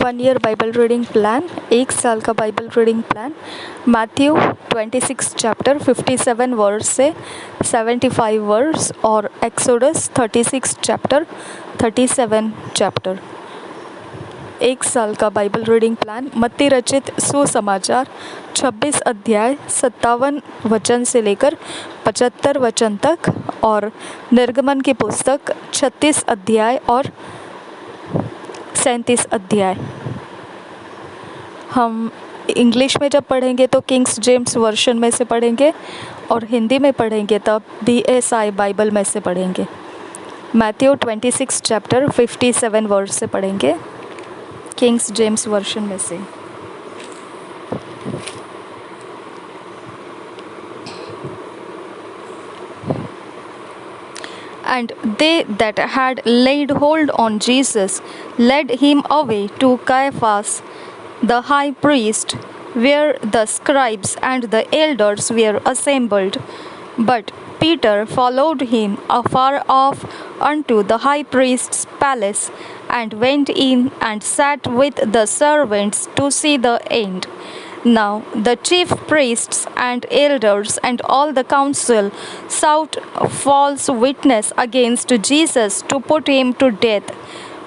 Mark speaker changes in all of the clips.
Speaker 1: 1 year Bible reading plan, 1 साल का Bible reading plan. Matthew 26 chapter 57 verse से 75 verse और एक्सोडस 36 चैप्टर 37 चैप्टर। 1 साल का बाइबल रीडिंग प्लान। मत्ती रचित सुसमाचार 26 अध्याय 57 वचन से लेकर 75 वचन तक और निर्गमन की पुस्तक 36 अध्याय और 37 अध्याय। हम इंग्लिश में जब पढ़ेंगे तो किंग्स जेम्स वर्शन में से पढ़ेंगे और हिंदी में पढ़ेंगे तब BSI बाइबल में से पढ़ेंगे। मैथ्यू 26 चैप्टर 57 वर्स से पढ़ेंगे किंग्स जेम्स वर्शन में से। And they that had laid hold on Jesus led him away to Caiaphas the high priest, where the scribes and the elders were assembled. But Peter followed him afar off unto the high priest's palace, and went in and sat with the servants to see the end. Now the chief priests and elders and all the council sought false witness against Jesus to put him to death,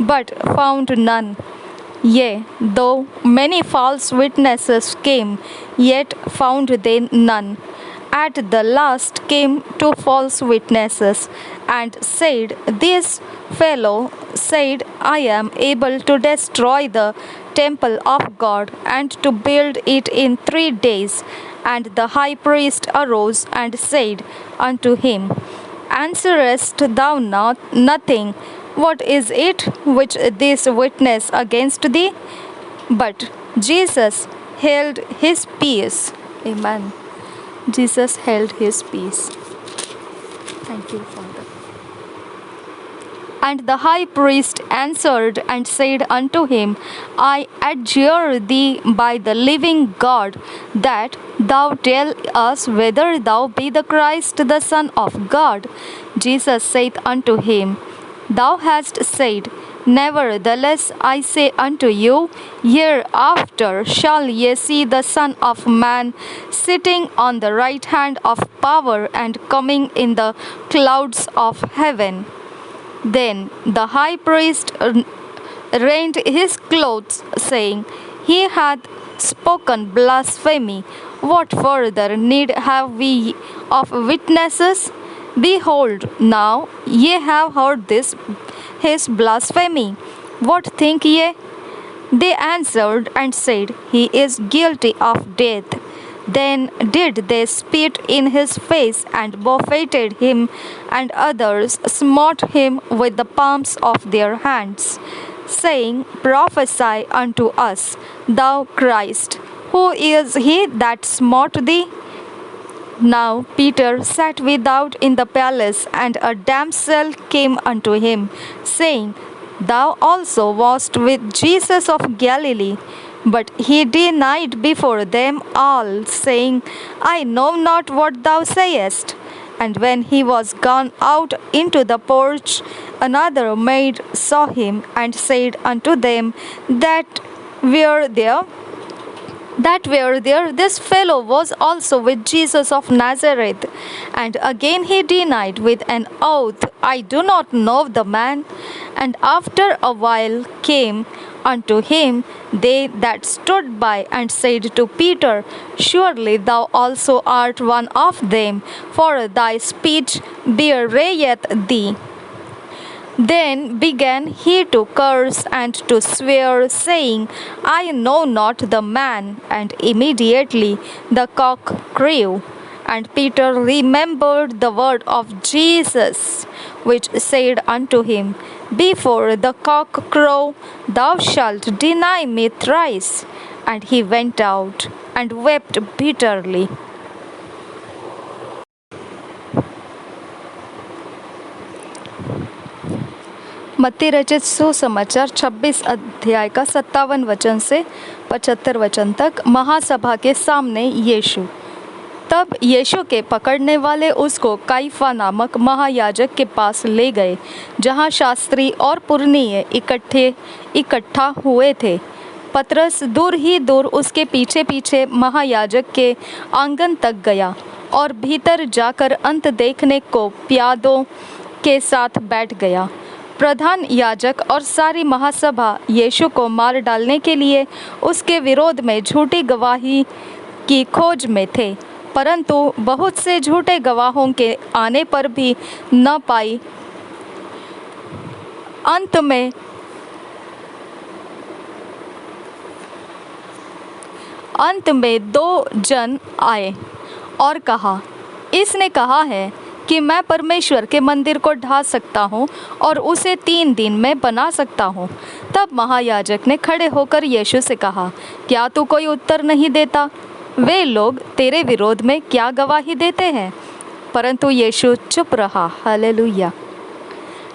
Speaker 1: but found none. Yea, though many false witnesses came, yet found they none. At the last came two false witnesses, and said, This fellow said, I am able to destroy the temple of God, and to build it in 3 days. And the high priest arose and said unto him, Answerest thou not nothing? What is it which this witness against thee? But Jesus held his peace. Amen. Jesus held his peace. Thank you, Father. And the high priest answered and said unto him, I adjure thee by the living God, that thou tell us whether thou be the Christ, the Son of God. Jesus saith unto him, Thou hast said. Nevertheless I say unto you, hereafter shall ye see the Son of Man sitting on the right hand of power and coming in the clouds of heaven. Then the high priest rent his clothes, saying, He hath spoken blasphemy. What further need have we of witnesses? Behold, now ye have heard his blasphemy. What think ye? They answered and said, He is guilty of death. Then did they spit in his face, and buffeted him, and others smote him with the palms of their hands, saying, Prophesy unto us, thou Christ. Who is he that smote thee? Now Peter sat without in the palace, and a damsel came unto him, saying, Thou also wast with Jesus of Galilee. But he denied before them all, saying, I know not what thou sayest. And when he was gone out into the porch, another maid saw him, and said unto them that were there, this fellow was also with Jesus of Nazareth. And again he denied with an oath, I do not know the man. And after a while came unto him they that stood by, and said to Peter, Surely thou also art one of them, for thy speech bewrayeth thee. Then began he to curse and to swear, saying, I know not the man. And immediately the cock crew. And Peter remembered the word of Jesus, which said unto him, Before the cock crow, thou shalt deny me thrice. And he went out and wept bitterly. मत्ती रचित सुसमाचार 26 अध्याय का 57 वचन से 75 वचन तक। महासभा के सामने यीशु। तब यीशु के पकड़ने वाले उसको काइफा नामक महायाजक के पास ले गए, जहाँ शास्त्री और पुरनिये इकट्ठा हुए थे। पतरस दूर ही दूर उसके पीछे पीछे महायाजक के आंगन तक गया और भीतर जाकर अंत देखने को प्यादों के साथ बैठ गया। प्रधान याजक और सारी महासभा यीशु को मार डालने के लिए उसके विरोध में झूठी गवाही की खोज में थे, परंतु बहुत से झूठे गवाहों के आने पर भी न पाई। अंत में 2 जन आए और कहा, इसने कहा है कि मैं परमेश्वर के मंदिर को ढा सकता हूँ और उसे 3 दिन में बना सकता हूँ। तब महायाजक ने खड़े होकर यीशु से कहा, क्या तू कोई उत्तर नहीं देता? वे लोग तेरे विरोध में क्या गवाही देते हैं? परंतु यीशु चुप रहा। हालेलुया।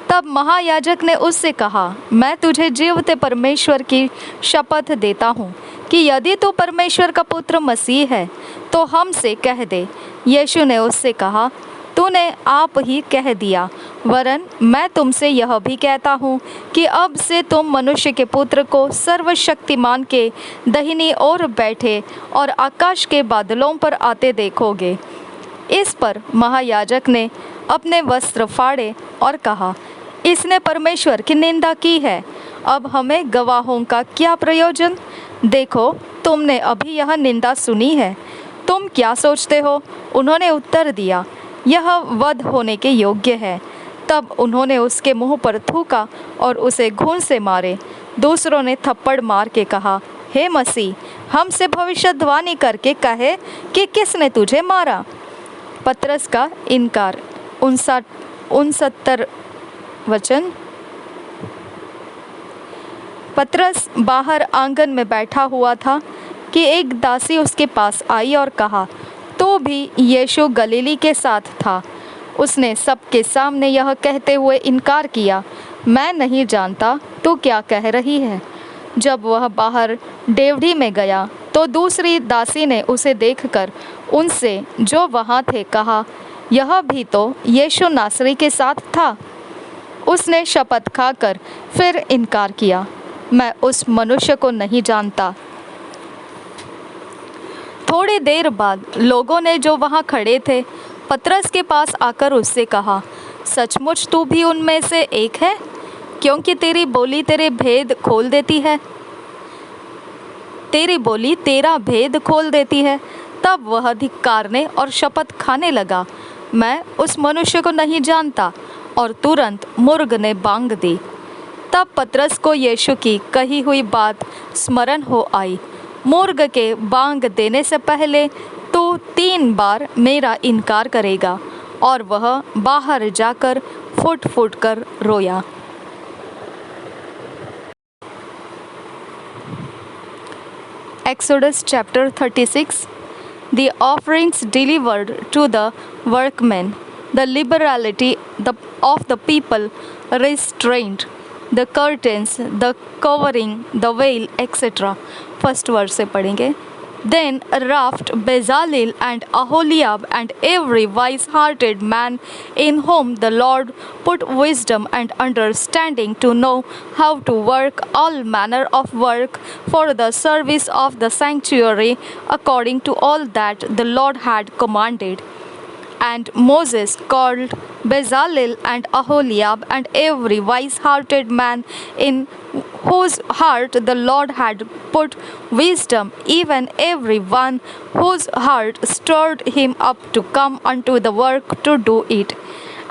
Speaker 1: तब महायाजक ने उससे कहा, मैं तुझे जीवते परमेश्वर की शपथ देता हूँ कि यदि तू परमेश्वर का पुत्र मसीह है तो हमसे कह दे। यीशु ने उससे कहा, तूने आप ही कह दिया, वरन मैं तुमसे यह भी कहता हूँ कि अब से तुम मनुष्य के पुत्र को सर्वशक्तिमान के दाहिनी ओर बैठे और आकाश के बादलों पर आते देखोगे। इस पर महायाजक ने अपने वस्त्र फाड़े और कहा, इसने परमेश्वर की निंदा की है। अब हमें गवाहों का क्या प्रयोजन? देखो, तुमने अभी यह निंदा सुनी है, तुम क्या सोचते हो? उन्होंने उत्तर दिया, यह वध होने के योग्य है। तब उन्होंने उसके मुंह पर थूका और उसे घून से मारे। दूसरों ने थप्पड़ मार के कहा, हे मसीह, हमसे भविष्यद्वाणी करके कहे कि किसने तुझे मारा? पतरस का इनकार। 69 वचन। पतरस बाहर आंगन में बैठा हुआ था कि एक दासी उसके पास आई और कहा, तू भी यीशु गलीली के साथ था। उसने सबके सामने यह कहते हुए इनकार किया, मैं नहीं जानता तू क्या कह रही है। जब वह बाहर डेवढ़ी में गया तो दूसरी दासी ने उसे देखकर उनसे जो वहाँ थे कहा, यह भी तो यीशु नासरी के साथ था। उसने शपथ खाकर फिर इनकार किया, मैं उस मनुष्य को नहीं जानता। थोड़ी देर बाद लोगों ने जो वहाँ खड़े थे पतरस के पास आकर उससे कहा, सचमुच तू भी उनमें से एक है, क्योंकि तेरी बोली तेरे भेद खोल देती है। तेरी बोली तेरा भेद खोल देती है। तब वह धिक्कारने और शपथ खाने लगा, मैं उस मनुष्य को नहीं जानता, और तुरंत मुर्ग ने बांग दी। तब पतरस को यीशु की कही हुई बात स्मरण हो आई, मुर्ग के बांग देने से पहले तू 3 बार मेरा इनकार करेगा। और वह बाहर जाकर फुट फुट कर रोया। Exodus chapter 36. The offerings delivered to the workmen, the liberality of the people restrained, the curtains, the covering, the veil, etc. First verse से पढ़ेंगे. Then raft Bezalel and Aholiab and every wise-hearted man in whom the Lord put wisdom and understanding to know how to work all manner of work for the service of the sanctuary according to all that the Lord had commanded. And Moses called Bezalel and Aholiab and every wise-hearted man in whose heart the Lord had put wisdom, even every one whose heart stirred him up to come unto the work to do it.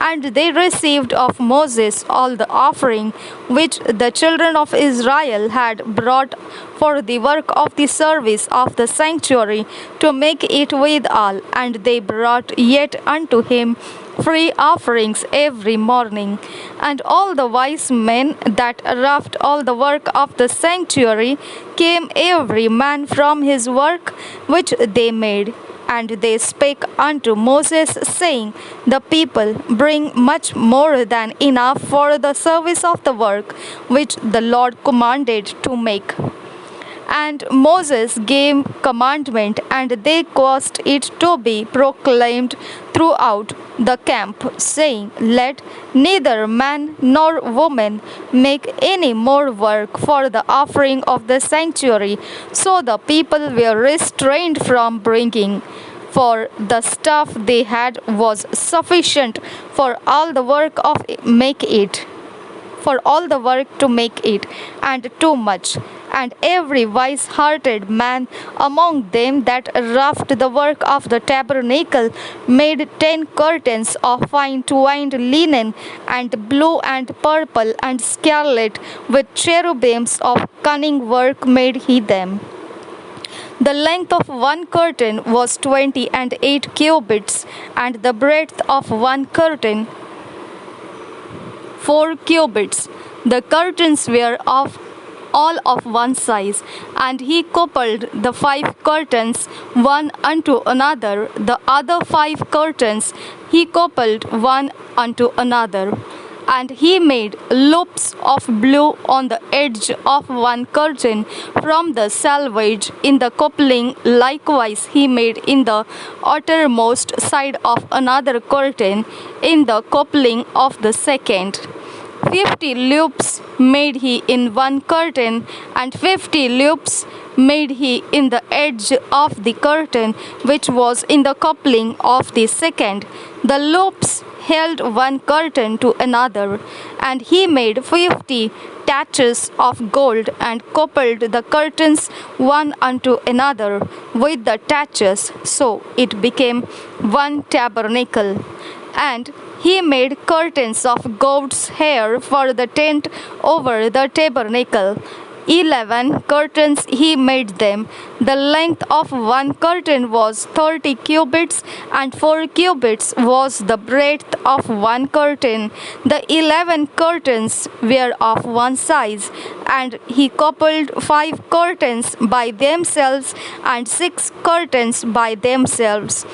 Speaker 1: And they received of Moses all the offering which the children of Israel had brought for the work of the service of the sanctuary to make it withal. And they brought yet unto him free offerings every morning. And all the wise men that wrought all the work of the sanctuary came every man from his work which they made. And they spake unto Moses, saying, the people bring much more than enough for the service of the work which the Lord commanded to make. And Moses gave commandment, and they caused it to be proclaimed throughout the camp, saying, Let neither man nor woman make any more work for the offering of the sanctuary. So the people were restrained from bringing, for the stuff they had was sufficient for all the work of make it for all the work to make it, and too much. And every wise hearted man among them that wrought the work of the tabernacle made 10 curtains of fine twined linen, and blue and purple and scarlet, with cherubims of cunning work made he them. The length of one curtain was 28 cubits, and the breadth of one curtain 4 cubits. The curtains were of all of one size, and he coupled the 5 curtains one unto another, the other 5 curtains he coupled one unto another. And he made loops of blue on the edge of one curtain from the selvage in the coupling. Likewise he made in the uttermost side of another curtain in the coupling of the second. 50 loops made he in one curtain, and 50 loops made he in the edge of the curtain which was in the coupling of the second. The loops held one curtain to another. And he made 50 taches of gold, and coupled the curtains one unto another with the taches. So it became one tabernacle. And he made curtains of goat's hair for the tent over the tabernacle. 11 curtains he made them. The length of one curtain was 30 cubits, and 4 cubits was the breadth of one curtain. The 11 curtains were of one size, and he coupled 5 curtains by themselves, and 6 curtains by themselves.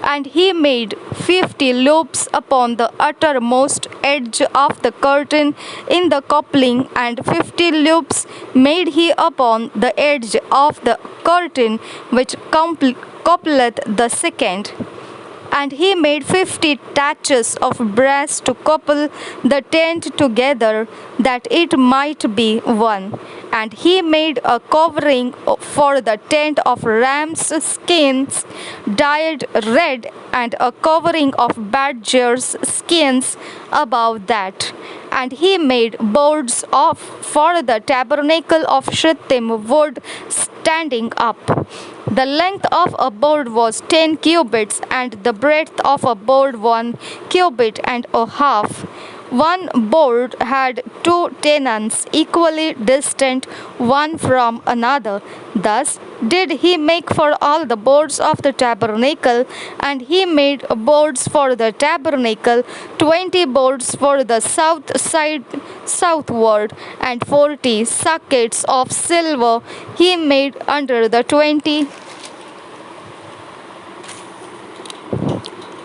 Speaker 1: And he made 50 loops upon the uttermost edge of the curtain in the coupling, and 50 loops made he upon the edge of the curtain which coupleth the second. And he made 50 taches of brass to couple the tent together, that it might be one. And he made a covering for the tent of ram's skins dyed red, and a covering of badgers' skins above that. And he made boards for the tabernacle of shittim wood standing up. The length of a board was 10 cubits, and the breadth of a board 1 cubit and a half. One board had 2 tenons equally distant one from another. Thus did he make for all the boards of the tabernacle. And he made boards for the tabernacle, 20 boards for the south side southward, and 40 sockets of silver he made under the 20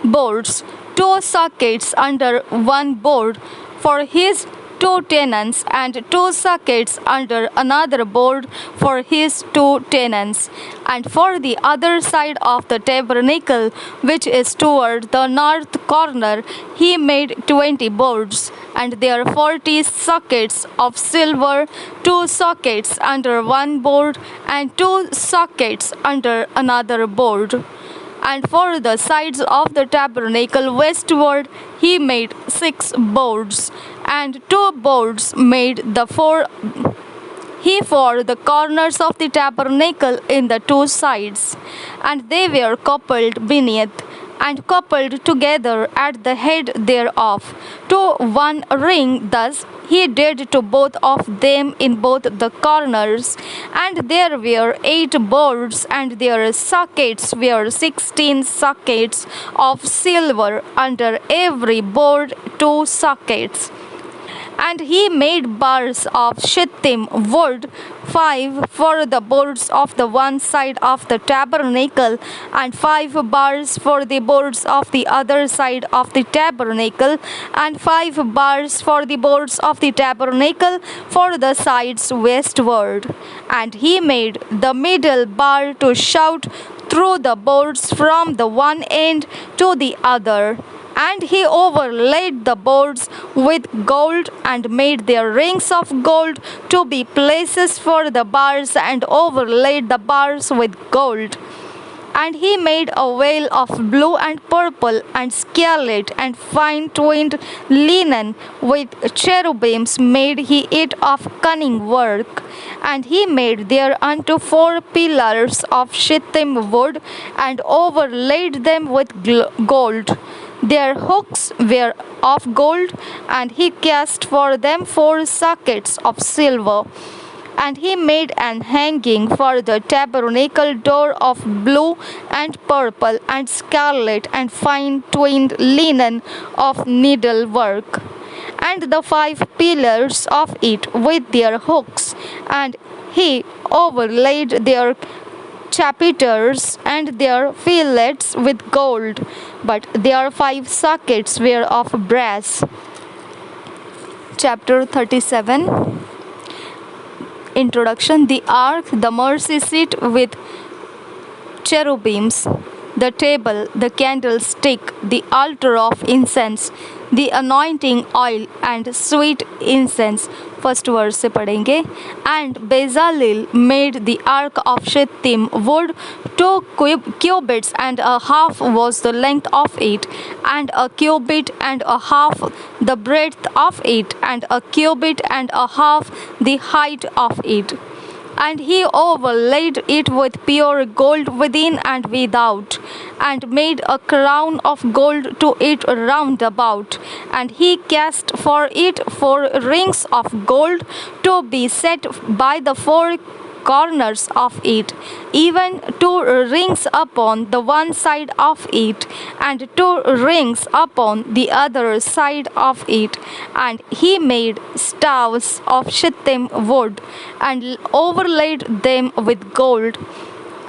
Speaker 1: boards, 2 sockets under one board for his 2 tenons, and 2 sockets under another board for his 2 tenons. And for the other side of the tabernacle, which is toward the north corner, he made 20 boards, and there are 40 sockets of silver, 2 sockets under one board, and 2 sockets under another board. And for the sides of the tabernacle westward he made 6 boards, and 2 boards made he for the corners of the tabernacle in the 2 sides, and they were coupled beneath, and coupled together at the head thereof to one ring. Thus he did to both of them in both the corners. And there were 8 boards, and their sockets were 16 sockets of silver, under every board 2 sockets. And he made bars of shittim wood, 5 for the boards of the one side of the tabernacle, and 5 bars for the boards of the other side of the tabernacle, and 5 bars for the boards of the tabernacle for the sides westward. And he made the middle bar to shout through the boards from the one end to the other. And he overlaid the boards with gold and made their rings of gold to be places for the bars, and overlaid the bars with gold. And he made a veil of blue and purple and scarlet and fine twined linen. With cherubims made he it of cunning work. And he made thereunto 4 pillars of shittim wood, and overlaid them with gold. Their hooks were of gold, and he cast for them 4 sockets of silver. And he made an hanging for the tabernacle door of blue and purple and scarlet and fine twined linen of needlework. And the 5 pillars of it with their hooks, and he overlaid their chapiters and their fillets with gold, but their 5 sockets were of brass. Chapter 37. Introduction. The ark, the mercy seat with cherubims, the table, the candlestick, the altar of incense, the anointing oil and sweet incense. First verse से पढ़ेंगे. And Bezalel made the ark of shittim wood. 2 cubits and a half was the length of it, and a cubit and a half the breadth of it, and a cubit and a half the height of it. And he overlaid it with pure gold within and without, and made a crown of gold to it round about. And he cast for it 4 rings of gold to be set by the 4 corners of it, even 2 rings upon the one side of it, and 2 rings upon the other side of it. And he made staves of shittim wood, and overlaid them with gold.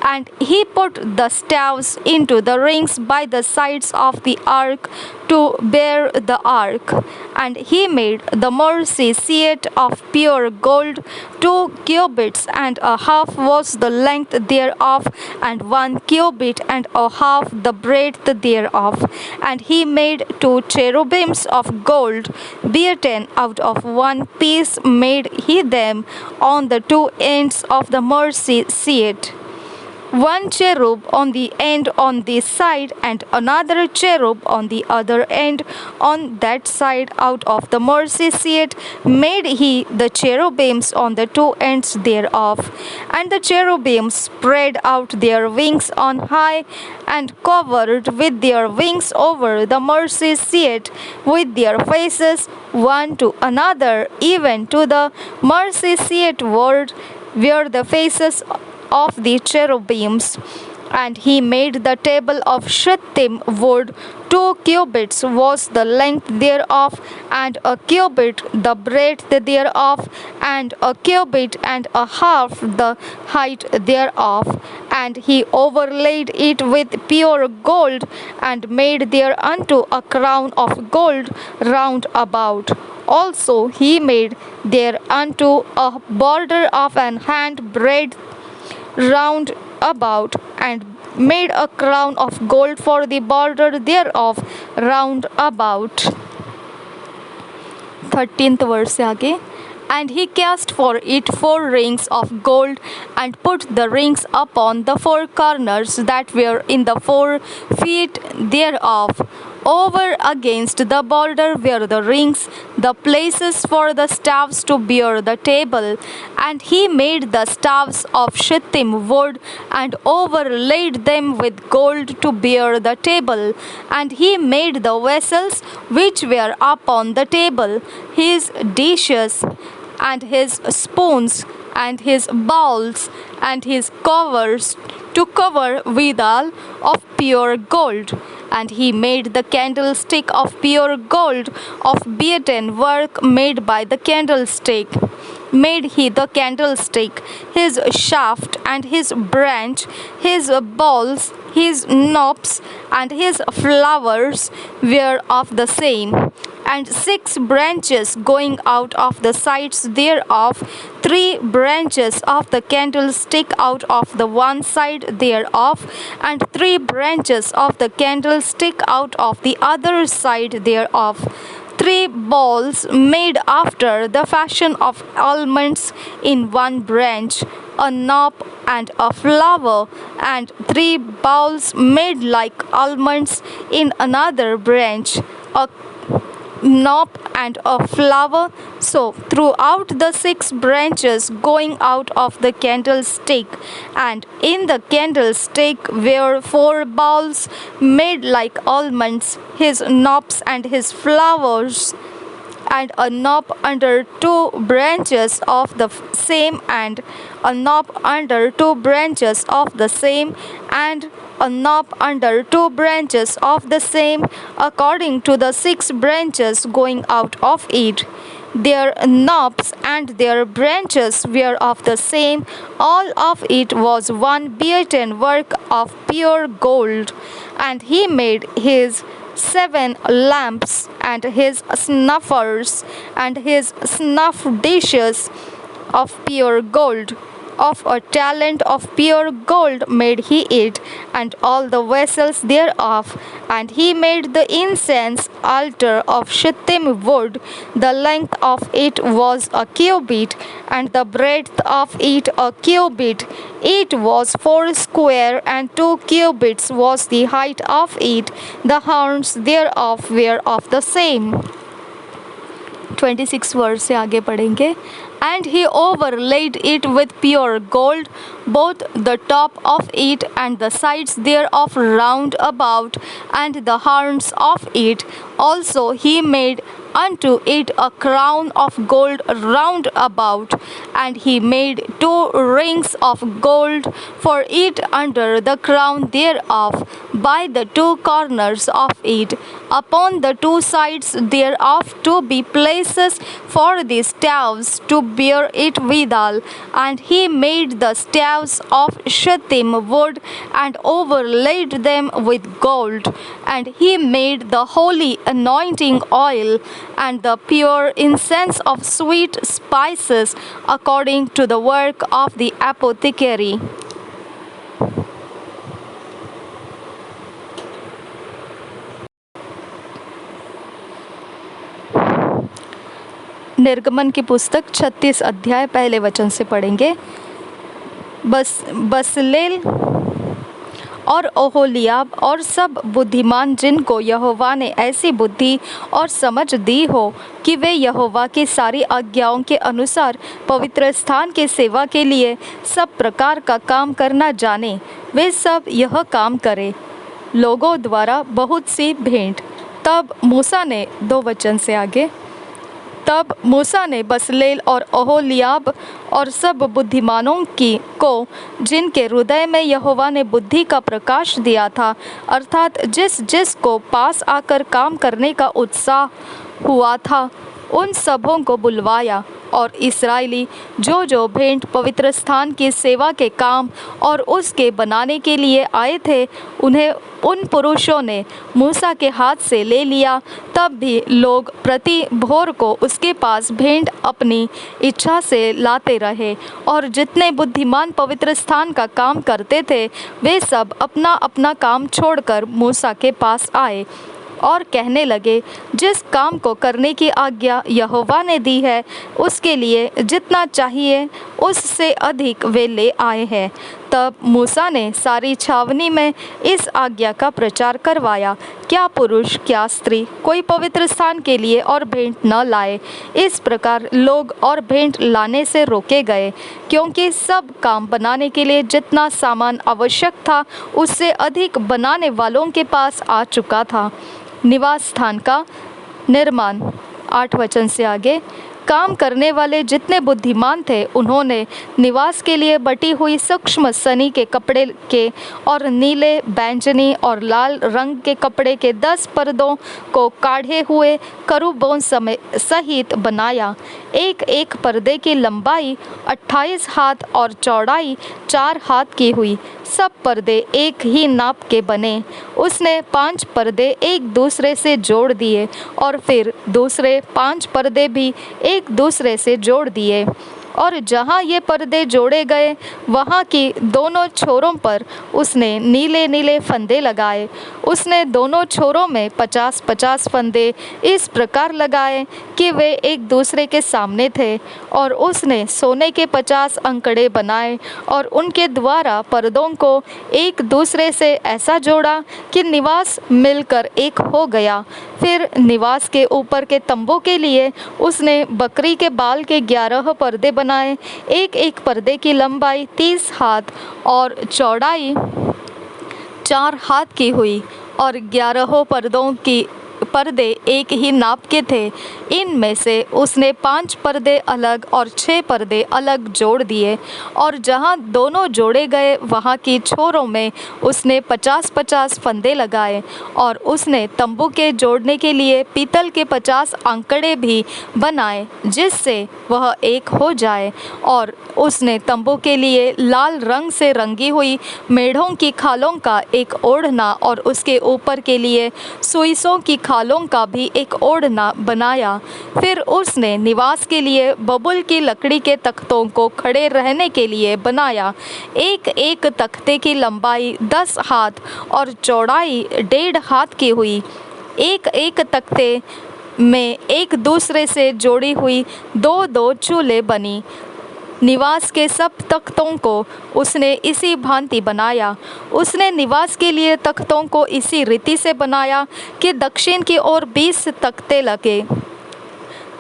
Speaker 1: And he put the staves into the rings by the sides of the ark to bear the ark. And he made the mercy seat of pure gold. 2 cubits and a half was the length thereof, and 1 cubit and a half the breadth thereof. And he made 2 cherubims of gold, beaten out of one piece made he them on the 2 ends of the mercy seat. 1 cherub on the end on this side, and another cherub on the other end on that side. Out of the mercy seat made he the cherubims on the 2 ends thereof. And the cherubims spread out their wings on high, and covered with their wings over the mercy seat with their faces one to another, even to the mercy seat were the faces of the cherubims. And he made the table of shittim wood. 2 cubits was the length thereof, and a cubit the breadth thereof, and a cubit and a half the height thereof. And he overlaid it with pure gold, and made thereunto a crown of gold round about. Also he made thereunto a border of an hand breadth round about, and made a crown of gold for the border thereof round about. 13th verse से आगे. And he cast for it 4 rings of gold, and put the rings upon the 4 corners that were in the 4 feet thereof. Over against the border were the rings, the places for the staves to bear the table. And he made the staves of shittim wood, and overlaid them with gold to bear the table. And he made the vessels which were upon the table, his dishes, and his spoons, and his bowls, and his covers, to cover withal of pure gold. And he made the candlestick of pure gold, of beaten work made by the candlestick. Made he the candlestick, his shaft and his branch, his balls, his knobs, and his flowers were of the same, and 6 branches going out of the sides thereof, 3 branches of the candlestick out of the one side thereof, and 3 branches of the candlestick out of the other side thereof. 3 balls made after the fashion of almonds in one branch, a knob and a flower, and 3 bowls made like almonds in another branch, a knob and a flower. So throughout the 6 branches going out of the candlestick, and in the candlestick were 4 bowls made like almonds, his knobs and his flowers, and a knob under 2 branches of the same, and a knob under 2 branches of the same, and a knob under 2 branches of the same, according to the 6 branches going out of it. Their knobs and their branches were of the same. All of it was one beaten work of pure gold. And he made his 7 lamps, and his snuffers, and his snuff dishes of pure gold. Of a talent of pure gold made he it, and all the vessels thereof. And he made the incense altar of shittim wood. The length of it was a cubit, and the breadth of it a cubit. It was 4 square, and 2 cubits was the height of it. The horns thereof were of the same. 26 verse से आगे पढ़ेंगे. And he overlaid it with pure gold, both the top of it and the sides thereof round about, and the horns of it. Also he made unto it a crown of gold round about, and he made 2 rings of gold for it under the crown thereof, by the 2 corners of it, upon the 2 sides thereof, to be places for the staves to bear it withal. And he made the staves of shittim wood, and overlaid them with gold. And he made the holy anointing oil, and the pure incense of sweet spices, according to the work of the apothecary. निर्गमन की पुस्तक 36 अध्याय पहले वचन से पढ़ेंगे. Bezalel और ओहोलियाब और सब बुद्धिमान जिनको यहोवा ने ऐसी बुद्धि और समझ दी हो कि वे यहोवा की सारी आज्ञाओं के अनुसार पवित्र स्थान के सेवा के लिए सब प्रकार का काम करना जाने, वे सब यह काम करें. लोगों द्वारा बहुत सी भेंट. तब मूसा ने 2 वचन से आगे. तब मूसा ने बसलेल और ओहोलियाब और सब बुद्धिमानों को जिनके हृदय में यहोवा ने बुद्धि का प्रकाश दिया था, अर्थात जिस जिस को पास आकर काम करने का उत्साह हुआ था, उन सबों को बुलवाया. और इस्राएली जो जो भेंट पवित्र स्थान की सेवा के काम और उसके बनाने के लिए आए थे, उन्हें उन पुरुषों ने मूसा के हाथ से ले लिया. तब भी लोग प्रति भोर को उसके पास भेंट अपनी इच्छा से लाते रहे. और जितने बुद्धिमान पवित्र स्थान का काम करते थे, वे सब अपना अपना काम छोड़कर मूसा के पास आए और कहने लगे, जिस काम को करने की आज्ञा यहोवा ने दी है, उसके लिए जितना चाहिए उससे अधिक वे ले आए हैं. तब मूसा ने सारी छावनी में इस आज्ञा का प्रचार करवाया, क्या पुरुष क्या स्त्री कोई पवित्र स्थान के लिए और भेंट न लाए. इस प्रकार लोग और भेंट लाने से रोके गए, क्योंकि सब काम बनाने के लिए जितना सामान आवश्यक था, उससे अधिक बनाने वालों के पास आ चुका था. निवास स्थान का निर्माण. 8 वचन से आगे. काम करने वाले जितने बुद्धिमान थे उन्होंने निवास के लिए बटी हुई सूक्ष्म सनी के कपड़े के और नीले, बैंगनी और लाल रंग के कपड़े के 10 पर्दों को काढ़े हुए करूबों सहित बनाया। एक एक पर्दे की लंबाई 28 हाथ और चौड़ाई 4 हाथ की हुई। सब पर्दे एक ही नाप के बने। उसने 5 पर्दे एक दूसरे से जोड़ दिए और फिर दूसरे 5 पर्दे भी एक दूसरे से जोड़ दिए, और जहाँ ये पर्दे जोड़े गए वहाँ की दोनों छोरों पर उसने नीले नीले फंदे लगाए। उसने दोनों छोरों में 50-50 फंदे इस प्रकार लगाए कि वे एक दूसरे के सामने थे, और उसने सोने के 50 अंकड़े बनाए और उनके द्वारा पर्दों को एक दूसरे से ऐसा जोड़ा कि निवास मिलकर एक हो गया। फिर निवास के ऊपर के तंबू के लिए उसने बकरी के बाल के 11 पर्दे बनाए। एक एक पर्दे की लंबाई 30 हाथ और चौड़ाई 4 हाथ की हुई, और 11 पर्दे एक ही नाप के थे। इनमें से उसने 5 पर्दे अलग और 6 पर्दे अलग जोड़ दिए, और जहाँ दोनों जोड़े गए वहाँ की छोरों में उसने 50-50 फंदे लगाए। और उसने तंबू के जोड़ने के लिए पीतल के 50 अंकड़े भी बनाए जिससे वह एक हो जाए। और उसने तंबू के लिए लाल रंग से रंगी हुई मेढ़ों की खालों का एक ओढ़ना और उसके ऊपर के लिए सुइसों की खालों का भी एक ओढ़ना बनाया। फिर उसने निवास के लिए बबूल की लकड़ी के तख्तों को खड़े रहने के लिए बनाया। एक एक तख्ते की लंबाई 10 हाथ और चौड़ाई 1.5 हाथ की हुई। एक एक तख्ते में एक दूसरे से जोड़ी हुई 2-2 चूलें बनी। निवास के सब तख्तों को उसने इसी भांति बनाया। उसने निवास के लिए तख्तों को इसी रीति से बनाया कि दक्षिण की ओर 20 तख्ते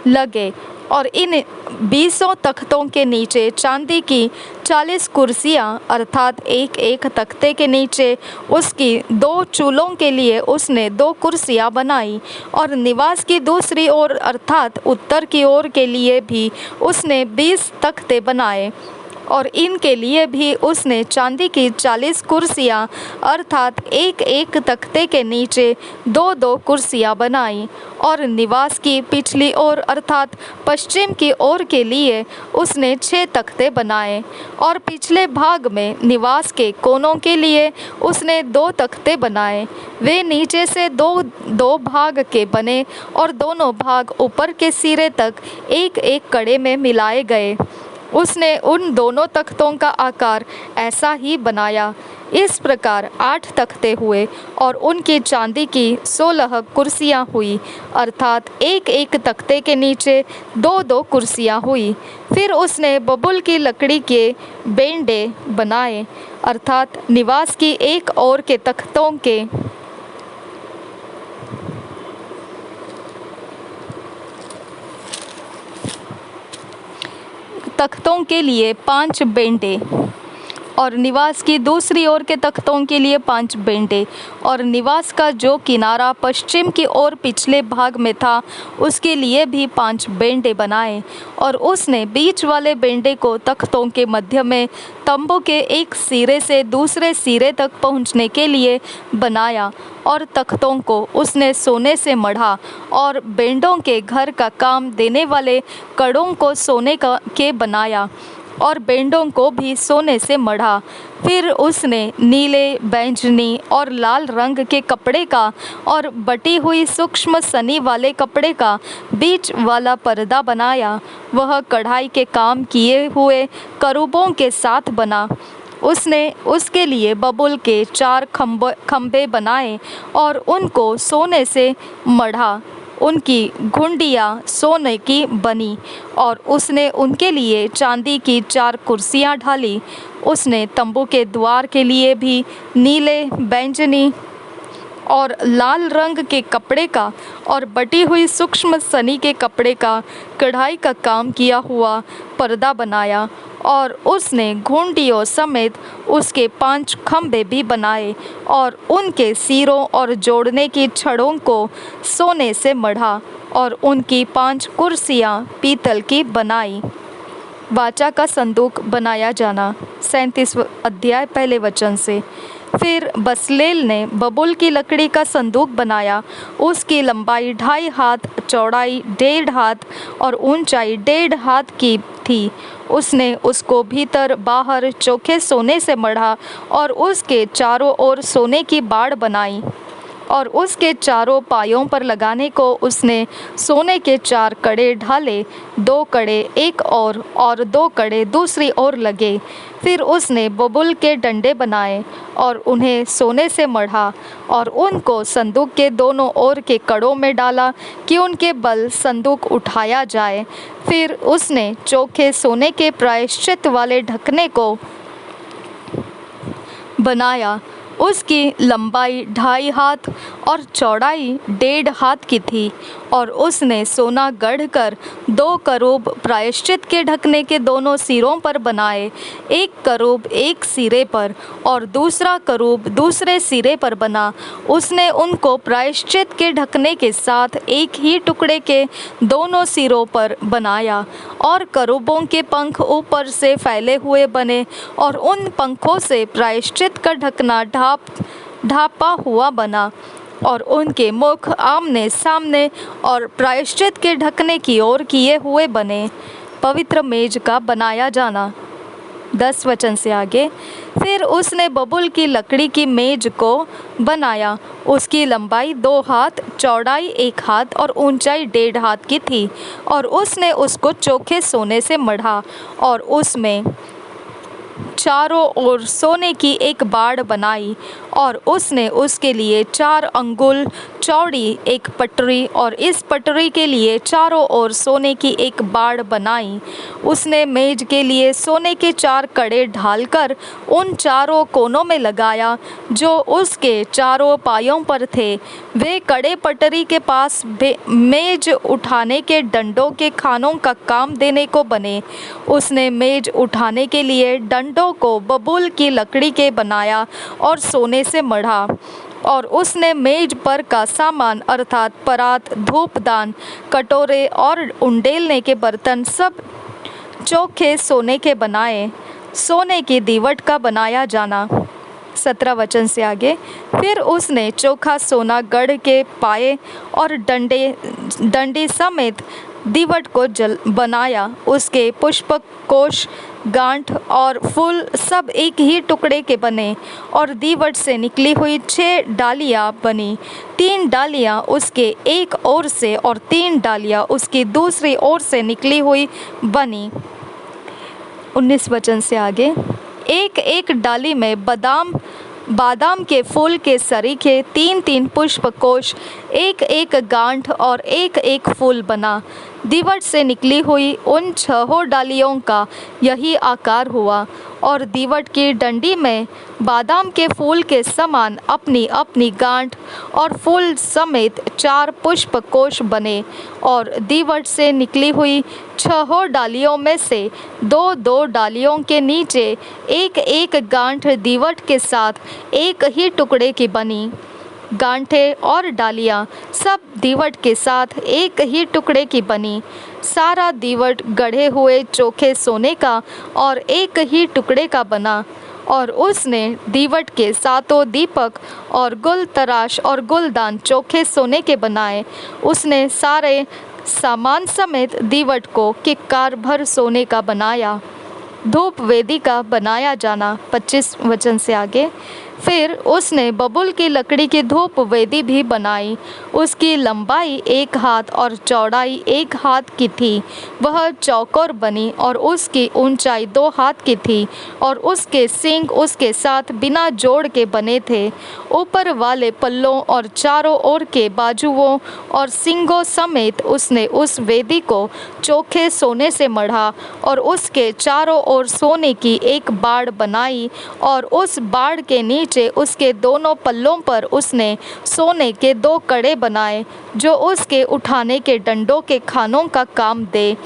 Speaker 1: लगे और इन 20 तख्तों के नीचे चांदी की 40 कुर्सियाँ, अर्थात एक एक तख्ते के नीचे उसकी 2 चूलों के लिए उसने 2 कुर्सियाँ बनाई। और निवास की दूसरी ओर अर्थात उत्तर की ओर के लिए भी उसने 20 तख्ते बनाए, और इनके लिए भी उसने चांदी की 40 कुर्सियाँ अर्थात एक एक तख्ते के नीचे 2-2 कुर्सियाँ बनाई। और निवास की पिछली ओर अर्थात पश्चिम की ओर के लिए उसने 6 तख्ते बनाए, और पिछले भाग में निवास के कोनों के लिए उसने 2 तख्ते बनाए। वे नीचे से 2-2 भाग के बने और दोनों भाग ऊपर के सिरे तक एक एक कड़े में मिलाए गए। उसने उन दोनों तख्तों का आकार ऐसा ही बनाया। इस प्रकार 8 तख्ते हुए और उनकी चांदी की 16 कुर्सियाँ हुई, अर्थात एक एक तख्ते के नीचे 2-2 कुर्सियाँ हुई। फिर उसने बबूल की लकड़ी के बेंडे बनाए, अर्थात निवास की एक ओर के तख्तों के लिए 5 बेंटे, और निवास की दूसरी ओर के तख्तों के लिए 5 बेंटे, और निवास का जो किनारा पश्चिम की ओर पिछले भाग में था उसके लिए भी 5 बेंटे बनाए। और उसने बीच वाले बेंटे को तख्तों के मध्य में तंबू के एक सिरे से दूसरे सिरे तक पहुंचने के लिए बनाया, और तख्तों को उसने सोने से मढ़ा, और बेंडों के घर का काम देने वाले कड़ों को सोने के बनाया, और बेंडों को भी सोने से मढ़ा। फिर उसने नीले, बैंगनी और लाल रंग के कपड़े का और बटी हुई सूक्ष्म सनी वाले कपड़े का बीच वाला पर्दा बनाया। वह कढ़ाई के काम किए हुए करूबों के साथ बना। उसने उसके लिए बबूल के 4 खंभे बनाए और उनको सोने से मढ़ा। उनकी घुंडियाँ सोने की बनी, और उसने उनके लिए चांदी की 4 कुर्सियाँ ढाली। उसने तंबू के द्वार के लिए भी नीले, बैंगनी और लाल रंग के कपड़े का और बटी हुई सूक्ष्म सनी के कपड़े का कढ़ाई का काम किया हुआ पर्दा बनाया। और उसने घुंडियों समेत उसके 5 खंभे भी बनाए और उनके सिरों और जोड़ने की छड़ों को सोने से मढ़ा और उनकी 5 कुर्सियां पीतल की बनाई। वाचा का संदूक बनाया जाना। 37 अध्याय पहले वचन से। फिर बसलेल ने बबूल की लकड़ी का संदूक बनाया। उसकी लंबाई 2.5 हाथ, चौड़ाई 1.5 हाथ और ऊंचाई 1.5 हाथ की थी। उसने उसको भीतर बाहर चोखे सोने से मढ़ा और उसके चारों ओर सोने की बाड़ बनाई। और उसके चारों पायों पर लगाने को उसने सोने के 4 कड़े ढाले, 2 कड़े एक और 2 कड़े दूसरी ओर लगे। फिर उसने बबूल के डंडे बनाए और उन्हें सोने से मढ़ा और उनको संदूक के दोनों ओर के कड़ों में डाला कि उनके बल संदूक उठाया जाए। फिर उसने चोखे सोने के प्रायश्चित वाले ढकने को बनाया। उसकी लंबाई 2.5 हाथ और चौड़ाई 1.5 हाथ की थी। और उसने सोना गढ़कर 2 करूब प्रायश्चित के ढकने के दोनों सिरों पर बनाए, एक करूब एक सिरे पर और दूसरा करूब दूसरे सिरे पर बना। उसने उनको प्रायश्चित के ढकने के साथ एक ही टुकड़े के दोनों सिरों पर बनाया। और करूबों के पंख ऊपर से फैले हुए बने और उन पंखों से प्रायश्चित का ढकना ढापा हुआ बना। और उनके मुख आमने सामने और प्रायश्चित के ढकने की ओर किए हुए बने। पवित्र मेज का बनाया जाना। 10 वचन से आगे। फिर उसने बबूल की लकड़ी की मेज को बनाया। उसकी लंबाई 2 हाथ, चौड़ाई 1 हाथ और ऊंचाई 1.5 हाथ की थी। और उसने उसको चोखे सोने से मढ़ा और उसमें चारों ओर सोने की एक बाड़ बनाई। और उसने उसके लिए 4 अंगुल चौड़ी एक पटरी और इस पटरी के लिए चारों ओर सोने की एक बाड़ बनाई। उसने मेज के लिए सोने के 4 कड़े ढालकर उन चारों कोनों में लगाया जो उसके चारों पायों पर थे। वे कड़े पटरी के पास मेज उठाने के डंडों के खानों का काम देने को बने। उसने मेज उठाने के लिए डंडों को बबूल की लकड़ी के बनाया और सोने से मढ़ा। और उसने मेज पर का सामान अर्थात परात, धूपदान, कटोरे और उंडेलने के बर्तन सब चोखे सोने के बनाए। सोने की दीवट का बनाया जाना। 17 वचन से आगे। फिर उसने चोखा सोना गढ़ के पाए और डंडी समेत दीवट को बनाया। उसके पुष्पक कोश, गांठ और फूल सब एक ही टुकड़े के बने। और दीवट से निकली हुई 6 डालियां बनी। 3 डालियां उसके एक ओर से और 3 डालियां उसकी दूसरी ओर से निकली हुई बनी। 19 वचन से आगे। एक एक डाली में बादाम के फूल के सरीखे 3-3 पुष्प कोश, एक एक गांठ और एक एक फूल बना। दीवट से निकली हुई उन 6 डालियों का यही आकार हुआ। और दीवट की डंडी में बादाम के फूल के समान अपनी अपनी गांठ और फूल समेत 4 पुष्प कोश बने। और दीवट से निकली हुई 6 डालियों में से 2-2 डालियों के नीचे एक एक गांठ दीवट के साथ एक ही टुकड़े की बनी। गांठें और डालियां सब दीवट के साथ एक ही टुकड़े की बनी। सारा दीवट गढ़े हुए चोखे सोने का और एक ही टुकड़े का बना। और उसने दीवट के 7 दीपक और गुल तराश और गुलदान चोखे सोने के बनाए। उसने सारे सामान समेत दीवट को किक्कार भर सोने का बनाया। धूप वेदी का बनाया जाना। 25 वचन से आगे। फिर उसने बबूल की लकड़ी की धूप वेदी भी बनाई। उसकी लंबाई 1 हाथ और चौड़ाई 1 हाथ की थी। वह चौकोर बनी और उसकी ऊंचाई 2 हाथ की थी। और उसके सींग उसके साथ बिना जोड़ के बने थे। ऊपर वाले पल्लों और चारों ओर के बाजुओं और सींगों समेत उसने उस वेदी को चोखे सोने से मढ़ा। और उसके चारों ओर सोने की एक बाड़ बनाई और उस बाड़ के नीचे नीचे उसके दोनों पल्लों पर उसने सोने के 2 कड़े बनाए, जो उसके उठाने के डंडों के खानों का काम दे,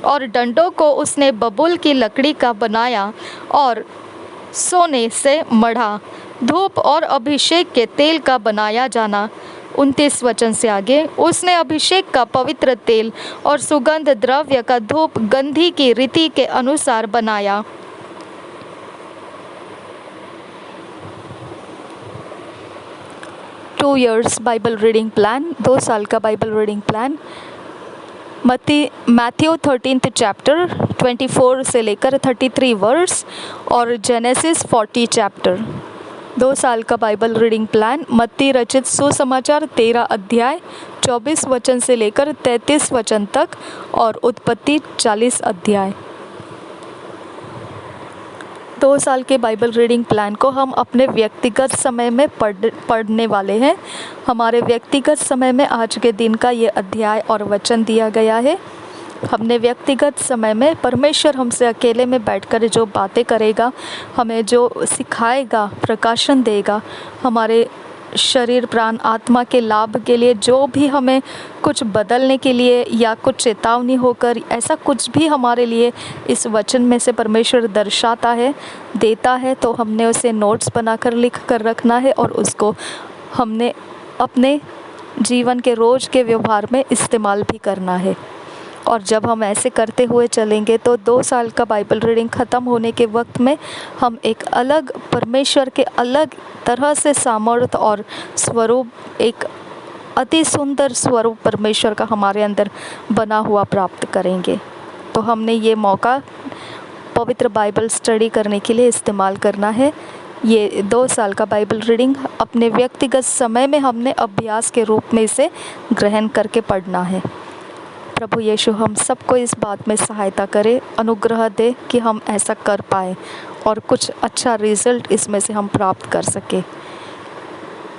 Speaker 1: और डंडों को उसने बबूल की लकड़ी का बनाया और सोने से मढ़ा। धूप और अभिषेक के तेल का बनाया जाना। 29 वचन से आगे, उसने अभिषेक का पवित्र तेल और सुगंध द्रव्य का धूप गंधी की रीति के अनुसार बनाया। Two years Bible reading plan, 2 साल का Bible reading plan. Matthew 13th chapter 24 से लेकर 33 वर्स और जेनेसिस 40 चैप्टर। 2 साल का बाइबल रीडिंग प्लान। मत्ती रचित सुसमाचार 13 अध्याय 24 वचन से लेकर 33 वचन तक और उत्पत्ति 40 अध्याय। 2 साल के बाइबल रीडिंग प्लान को हम अपने व्यक्तिगत समय में पढ़ने वाले हैं। हमारे व्यक्तिगत समय में आज के दिन का ये अध्याय और वचन दिया गया है। हमने व्यक्तिगत समय में परमेश्वर हमसे अकेले में बैठकर जो बातें करेगा, हमें जो सिखाएगा, प्रकाशन देगा, हमारे शरीर प्राण आत्मा के लाभ के लिए, जो भी हमें कुछ बदलने के लिए या कुछ चेतावनी होकर ऐसा कुछ भी हमारे लिए इस वचन में से परमेश्वर दर्शाता है, देता है, तो हमने उसे नोट्स बनाकर लिख कर रखना है और उसको हमने अपने जीवन के रोज़ के व्यवहार में इस्तेमाल भी करना है। और जब हम ऐसे करते हुए चलेंगे तो 2 साल का बाइबल रीडिंग ख़त्म होने के वक्त में हम एक अलग परमेश्वर के अलग तरह से सामर्थ्य और स्वरूप, एक अति सुंदर स्वरूप परमेश्वर का हमारे अंदर बना हुआ प्राप्त करेंगे। तो हमने ये मौका पवित्र बाइबल स्टडी करने के लिए इस्तेमाल करना है। ये 2 साल का बाइबल रीडिंग अपने व्यक्तिगत समय में हमने अभ्यास के रूप में इसे ग्रहण करके पढ़ना है। प्रभु यीशु हम सबको इस बात में सहायता करे, अनुग्रह दे कि हम ऐसा कर पाए और कुछ अच्छा रिज़ल्ट इसमें से हम प्राप्त कर सके।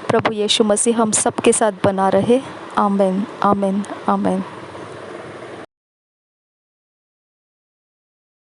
Speaker 1: प्रभु यीशु मसीह हम सबके साथ बना रहे। आमीन, आमीन, आमीन।